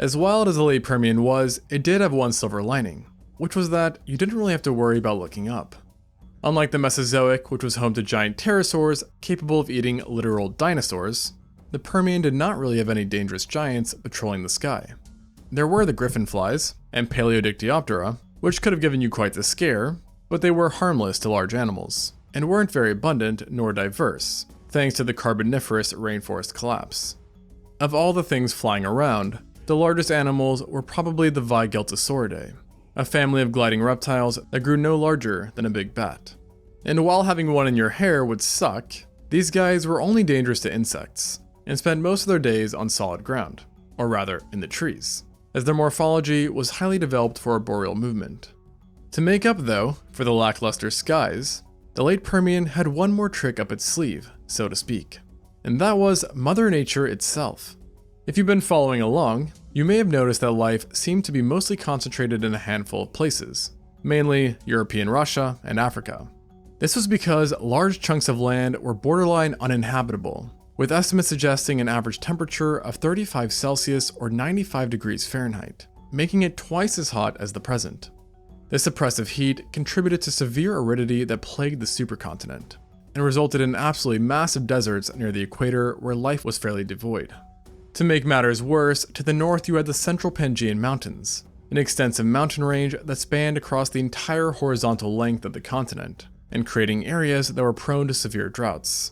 As wild as the late Permian was, it did have one silver lining, which was that you didn't really have to worry about looking up. Unlike the Mesozoic, which was home to giant pterosaurs capable of eating literal dinosaurs, the Permian did not really have any dangerous giants patrolling the sky. There were the griffin flies and Paleodictyoptera, which could have given you quite the scare, but they were harmless to large animals, and weren't very abundant nor diverse, thanks to the Carboniferous rainforest collapse. Of all the things flying around, the largest animals were probably the Vigeltosauridae, a family of gliding reptiles that grew no larger than a big bat. And while having one in your hair would suck, these guys were only dangerous to insects, and spent most of their days on solid ground, or rather in the trees, as their morphology was highly developed for arboreal movement. To make up, though, for the lackluster skies, the late Permian had one more trick up its sleeve, so to speak, and that was Mother Nature itself. If you've been following along, you may have noticed that life seemed to be mostly concentrated in a handful of places, mainly European Russia and Africa. This was because large chunks of land were borderline uninhabitable, with estimates suggesting an average temperature of 35 Celsius or 95 degrees Fahrenheit, making it twice as hot as the present. This oppressive heat contributed to severe aridity that plagued the supercontinent, and resulted in absolutely massive deserts near the equator where life was fairly devoid. To make matters worse, to the north you had the Central Pangaean Mountains, an extensive mountain range that spanned across the entire horizontal length of the continent, and creating areas that were prone to severe droughts.